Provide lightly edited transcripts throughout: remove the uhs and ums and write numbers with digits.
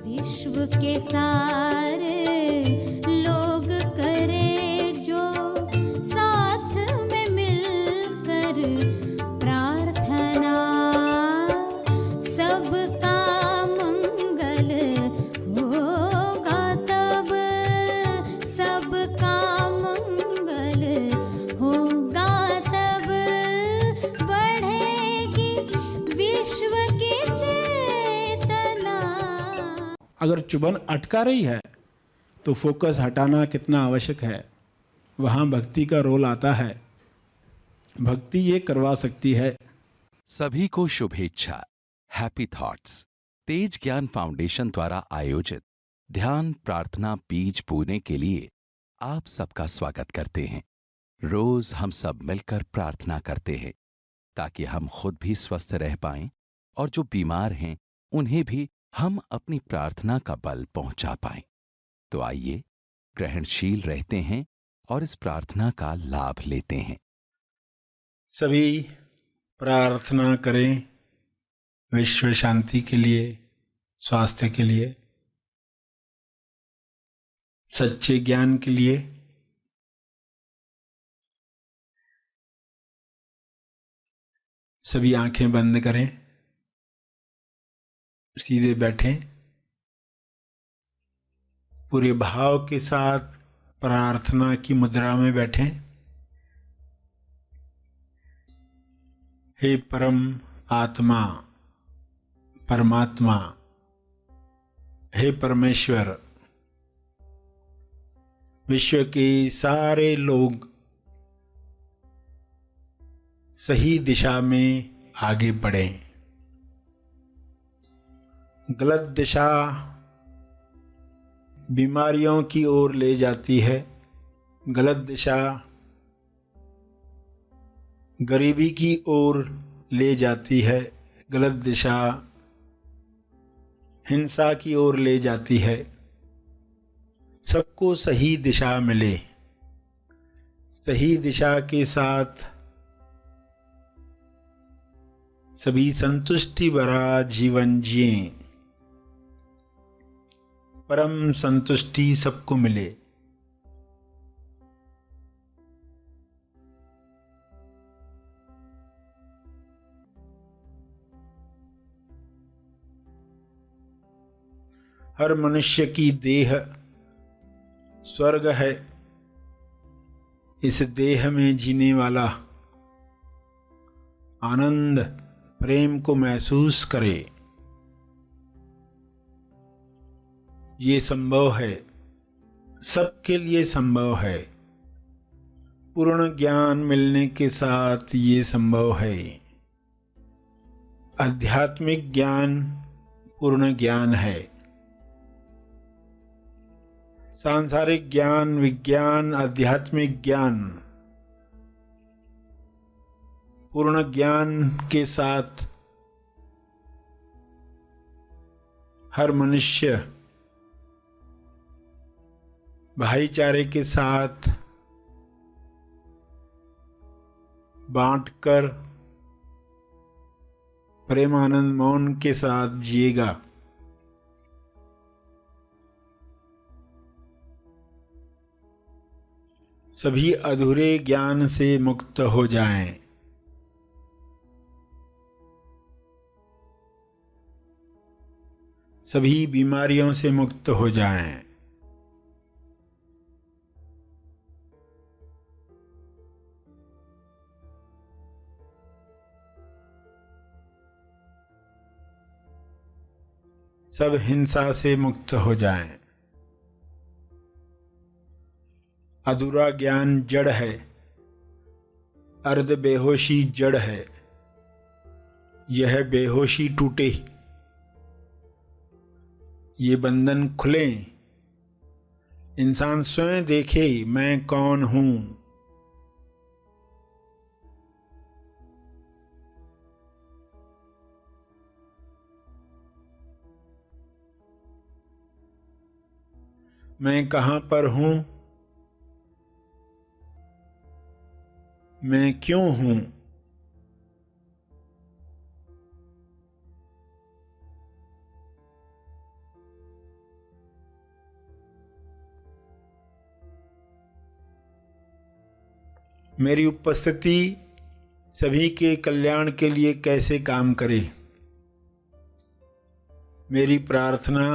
विश्व के सारे लोग करे जो साथ में मिलकर प्रार्थना, सबका मंगल होगा तब, सबका मंगल होगा तब, बढ़ेगी विश्व की चेतना। अगर चुभन अटका रही है तो फोकस हटाना कितना आवश्यक है, वहाँ भक्ति का रोल आता है। भक्ति ये करवा सकती है। सभी को शुभेच्छा। हैप्पी थॉट्स तेज ज्ञान फाउंडेशन द्वारा आयोजित ध्यान प्रार्थना बीज बोने के लिए आप सबका स्वागत करते हैं। रोज हम सब मिलकर प्रार्थना करते हैं ताकि हम खुद भी स्वस्थ रह पाएं और जो बीमार हैं उन्हें भी हम अपनी प्रार्थना का बल पहुंचा पाएं। तो आइए ग्रहणशील रहते हैं और इस प्रार्थना का लाभ लेते हैं। सभी प्रार्थना करें विश्व शांति के लिए, स्वास्थ्य के लिए, सच्चे ज्ञान के लिए। सभी आंखें बंद करें, सीधे बैठें, पूरे भाव के साथ प्रार्थना की मुद्रा में बैठें। हे परम आत्मा, परमात्मा, हे परमेश्वर, विश्व के सारे लोग सही दिशा में आगे बढ़ें। गलत दिशा बीमारियों की ओर ले जाती है, गलत दिशा गरीबी की ओर ले जाती है, गलत दिशा हिंसा की ओर ले जाती है। सबको सही दिशा मिले, सही दिशा के साथ सभी संतुष्टि भरा जीवन जिएं, परम संतुष्टि सबको मिले। हर मनुष्य की देह स्वर्ग है। इस देह में जीने वाला आनंद प्रेम को महसूस करे। ये संभव है, सबके लिए संभव है। पूर्ण ज्ञान मिलने के साथ ये संभव है। आध्यात्मिक ज्ञान पूर्ण ज्ञान है। सांसारिक ज्ञान, विज्ञान, आध्यात्मिक ज्ञान पूर्ण ज्ञान के साथ हर मनुष्य भाईचारे के साथ बांटकर प्रेमानंद मौन के साथ जिएगा। सभी अधूरे ज्ञान से मुक्त हो जाएं। सभी बीमारियों से मुक्त हो जाएं। सब हिंसा से मुक्त हो जाएं। अधूरा ज्ञान जड़ है, अर्ध बेहोशी जड़ है। यह बेहोशी टूटे, ये बंधन खुले। इंसान स्वयं देखे मैं कौन हूं। मैं कहां पर हूं, मैं क्यों हूं। मेरी उपस्थिति सभी के कल्याण के लिए कैसे काम करे। मेरी प्रार्थना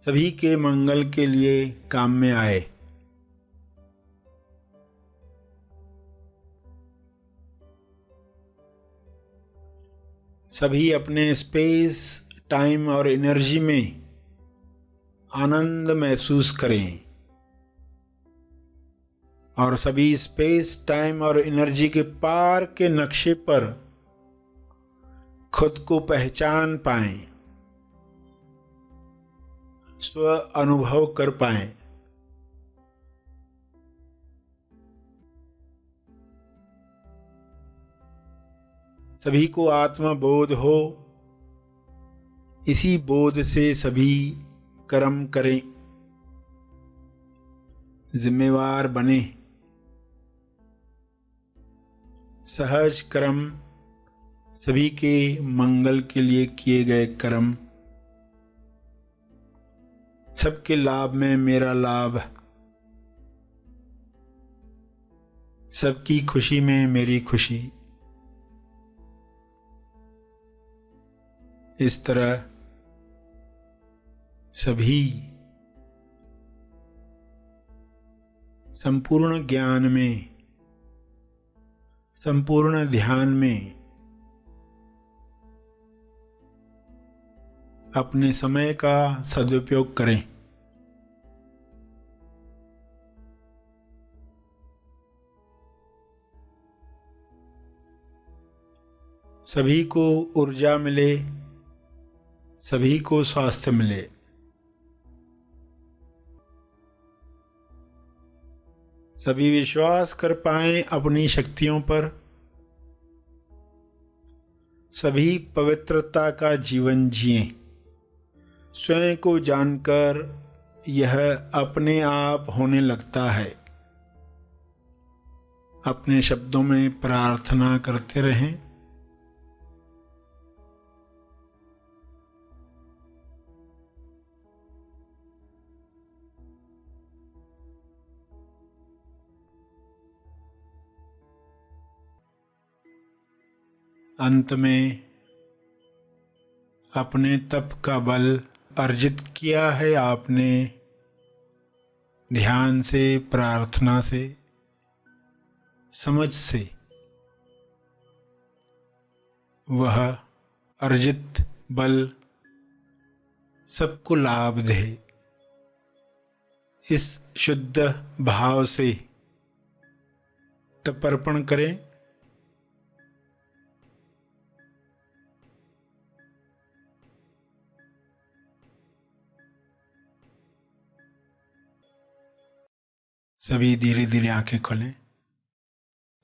सभी के मंगल के लिए काम में आए। सभी अपने स्पेस, टाइम और एनर्जी में आनंद महसूस करें और सभी स्पेस, टाइम और एनर्जी के पार के नक्शे पर खुद को पहचान पाएं, स्व अनुभव कर पाएं। सभी को आत्मबोध हो, इसी बोध से सभी कर्म करें, जिम्मेवार बने। सहज कर्म सभी के मंगल के लिए किए गए कर्म। सबके लाभ में मेरा लाभ, सबकी खुशी में मेरी खुशी। इस तरह सभी संपूर्ण ज्ञान में, संपूर्ण ध्यान में अपने समय का सदुपयोग करें। सभी को ऊर्जा मिले, सभी को स्वास्थ्य मिले। सभी विश्वास कर पाएं अपनी शक्तियों पर। सभी पवित्रता का जीवन जिएं। स्वयं को जानकर यह अपने आप होने लगता है। अपने शब्दों में प्रार्थना करते रहें। अंत में अपने तप का बल अर्जित किया है आपने, ध्यान से, प्रार्थना से, समझ से। वह अर्जित बल सबको लाभ दे। इस शुद्ध भाव से तपर्पण करें। सभी धीरे धीरे आंखें खोलें।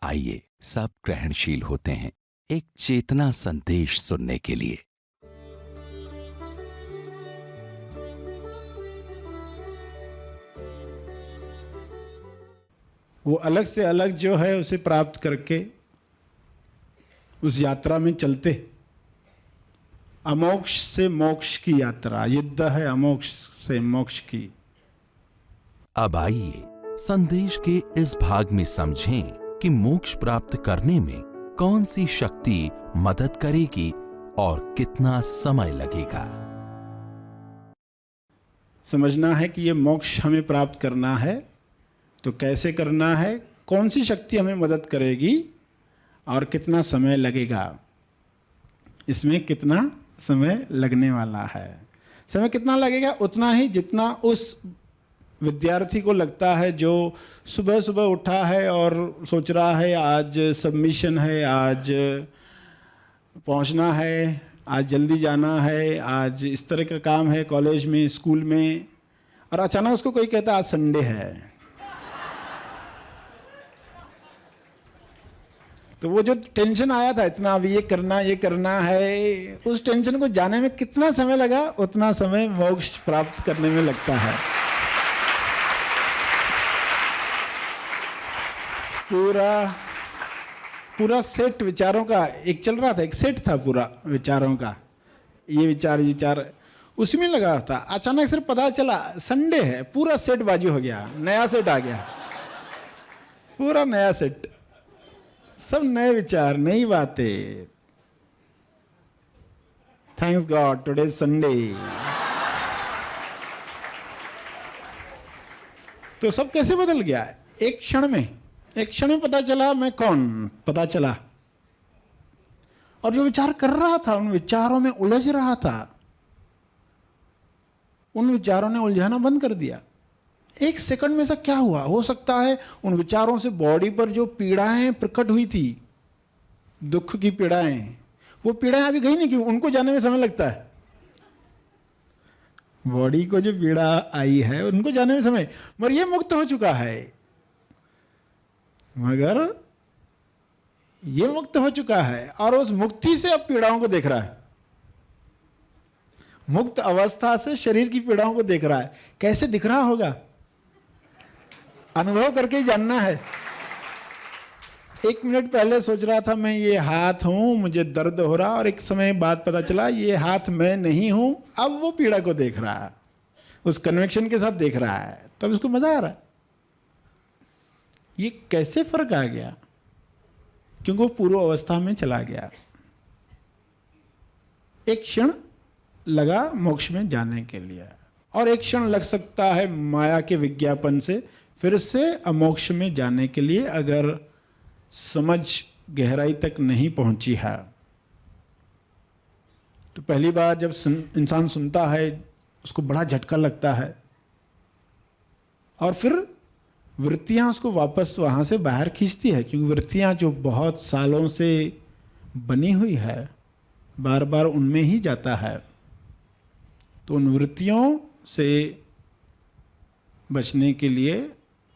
आइए सब ग्रहणशील होते हैं एक चेतना संदेश सुनने के लिए। वो अलग से अलग जो है उसे प्राप्त करके उस यात्रा में चलते। अमोक्ष से मोक्ष की यात्रा, युद्ध है अमोक्ष से मोक्ष की। अब आइए संदेश के इस भाग में समझें कि मोक्ष प्राप्त करने में कौन सी शक्ति मदद करेगी और कितना समय लगेगा। समझना है कि ये मोक्ष हमें प्राप्त करना है तो कैसे करना है, कौन सी शक्ति हमें मदद करेगी और कितना समय लगेगा। इसमें कितना समय लगने वाला है। समय कितना लगेगा? उतना ही जितना उस विद्यार्थी को लगता है जो सुबह सुबह उठा है और सोच रहा है आज सबमिशन है, आज पहुंचना है, आज जल्दी जाना है, आज इस तरह का काम है कॉलेज में, स्कूल में, और अचानक उसको कोई कहता है आज संडे है। तो वो जो टेंशन आया था इतना, अब ये करना है, उस टेंशन को जाने में कितना समय लगा, उतना समय मोक्ष प्राप्त करने में लगता है। पूरा सेट विचारों का एक चल रहा था, एक सेट था पूरा विचारों का, ये विचार उसी में लगा था। अचानक सिर्फ पता चला संडे है, पूरा सेट बाजी हो गया, नया सेट आ गया। पूरा नया सेट, सब नए विचार, नई बातें। Thanks God today is Sunday. तो सब कैसे बदल गया? एक क्षण में पता चला मैं कौन, पता चला। और जो विचार कर रहा था, उन विचारों में उलझ रहा था, उन विचारों ने उलझाना बंद कर दिया। एक सेकंड में ऐसा क्या हुआ? हो सकता है उन विचारों से बॉडी पर जो पीड़ाएं प्रकट हुई थी, दुख की पीड़ाएं, वो पीड़ाएं अभी गई नहीं, क्यों? उनको जाने में समय लगता है। बॉडी को जो पीड़ा आई है उनको जाने में समय, मगर ये मुक्त हो चुका है। मगर ये मुक्त हो चुका है और उस मुक्ति से अब पीड़ाओं को देख रहा है। मुक्त अवस्था से शरीर की पीड़ाओं को देख रहा है। कैसे दिख रहा होगा? अनुभव करके ही जानना है। 1 मिनट पहले सोच रहा था मैं ये हाथ हूं, मुझे दर्द हो रहा, और एक समय बाद पता चला ये हाथ मैं नहीं हूं। अब वो पीड़ा को देख रहा है, उस कन्विक्शन के साथ देख रहा है, तब इसको मजा आ रहा है। ये कैसे फर्क आ गया? क्योंकि वो पूर्व अवस्था में चला गया। एक क्षण लगा मोक्ष में जाने के लिए, और एक क्षण लग सकता है माया के विज्ञापन से फिर से अमोक्ष में जाने के लिए, अगर समझ गहराई तक नहीं पहुंची है। तो पहली बार जब इंसान सुनता है उसको बड़ा झटका लगता है, और फिर वृत्तियां उसको वापस वहां से बाहर खींचती है, क्योंकि वृत्तियां जो बहुत सालों से बनी हुई है, बार बार उनमें ही जाता है। तो उन वृत्तियों से बचने के लिए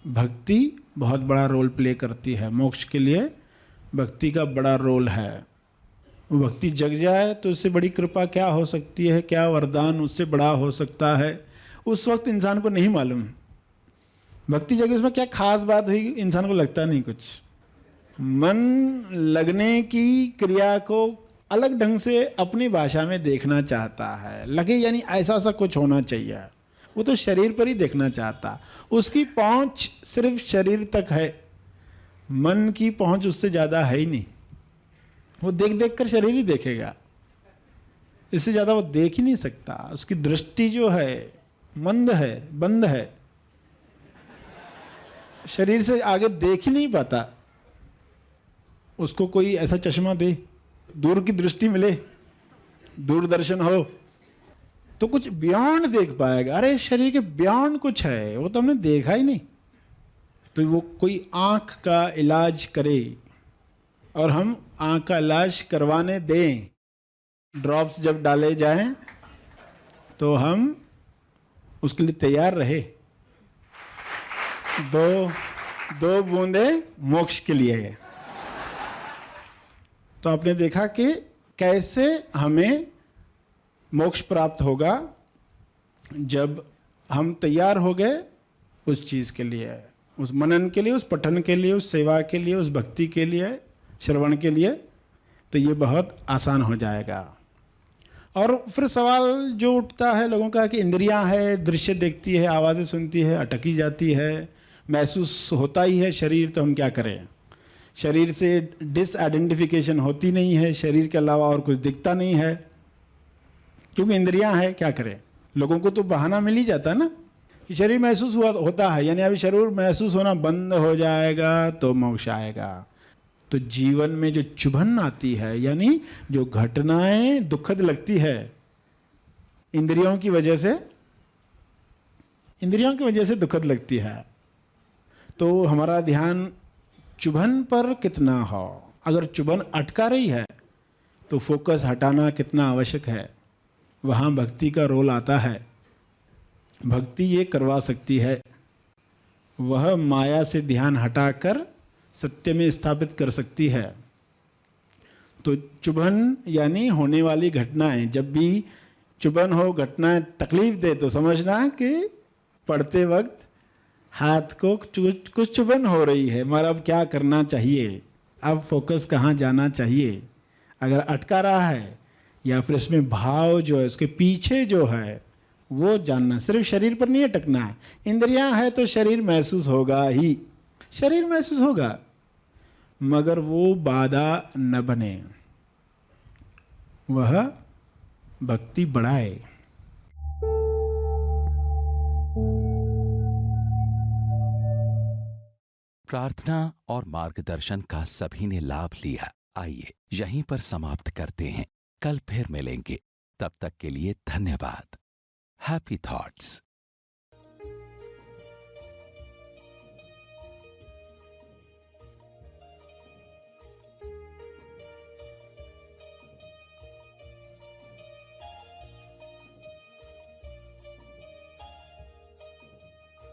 भक्ति बहुत बड़ा रोल प्ले करती है। मोक्ष के लिए भक्ति का बड़ा रोल है। वो भक्ति जग जाए तो उससे बड़ी कृपा क्या हो सकती है, क्या वरदान उससे बड़ा हो सकता है, उस वक्त इंसान को नहीं मालूम। भक्ति जगे उसमें क्या खास बात हुई, इंसान को लगता नहीं कुछ। मन लगने की क्रिया को अलग ढंग से अपनी भाषा में देखना चाहता है। लगे यानी ऐसा सा कुछ होना चाहिए, वो तो शरीर पर ही देखना चाहता। उसकी पहुंच सिर्फ शरीर तक है, मन की पहुंच उससे ज़्यादा है ही नहीं। वो देख देख कर शरीर ही देखेगा, इससे ज़्यादा वो देख ही नहीं सकता। उसकी दृष्टि जो है मंद है, बंद है, शरीर से आगे देख ही नहीं पाता। उसको कोई ऐसा चश्मा दे, दूर की दृष्टि मिले, दूरदर्शन हो, तो कुछ बियॉन्ड देख पाएगा। अरे शरीर के बियॉन्ड कुछ है, वो तो हमने देखा ही नहीं। तो वो कोई आँख का इलाज करे और हम आँख का इलाज करवाने दें, ड्रॉप्स जब डाले जाएं तो हम उसके लिए तैयार रहे। दो बूंदे मोक्ष के लिए। तो आपने देखा कि कैसे हमें मोक्ष प्राप्त होगा जब हम तैयार हो गए उस चीज़ के लिए, उस मनन के लिए, उस पठन के लिए, उस सेवा के लिए, उस भक्ति के लिए, श्रवण के लिए। तो ये बहुत आसान हो जाएगा। और फिर सवाल जो उठता है लोगों का कि इंद्रियां है, दृश्य देखती है, आवाज़ें सुनती है, अटकी जाती है, महसूस होता ही है शरीर, तो हम क्या करें? शरीर से डिसआइडेंटिफिकेशन होती नहीं है, शरीर के अलावा और कुछ दिखता नहीं है, क्योंकि इंद्रियां है, क्या करें? लोगों को तो बहाना मिल ही जाता है ना कि शरीर महसूस होता है, यानी अभी शरीर महसूस होना बंद हो जाएगा तो मोक्ष आएगा। तो जीवन में जो चुभन आती है, यानी जो घटनाएं दुखद लगती है, इंद्रियों की वजह से दुखद लगती है। तो हमारा ध्यान चुभन पर कितना हो। अगर चुभन अटका रही है तो फोकस हटाना कितना आवश्यक है, वहाँ भक्ति का रोल आता है। भक्ति ये करवा सकती है, वह माया से ध्यान हटाकर सत्य में स्थापित कर सकती है। तो चुभन यानी होने वाली घटनाएं, जब भी चुभन हो, घटनाएं तकलीफ दे, तो समझना कि पढ़ते वक्त हाथ को कुछ चुभन हो रही है, मगर अब क्या करना चाहिए, अब फोकस कहाँ जाना चाहिए। अगर अटका रहा है या फिर इसमें भाव जो है, उसके पीछे जो है, वो जानना। सिर्फ शरीर पर नहीं अटकना है। इंद्रियां है तो शरीर महसूस होगा ही, शरीर महसूस होगा, मगर वो बाधा न बने, वह भक्ति बढ़ाए। प्रार्थना और मार्गदर्शन का सभी ने लाभ लिया। आइए यहीं पर समाप्त करते हैं, कल फिर मिलेंगे। तब तक के लिए धन्यवाद। Happy thoughts.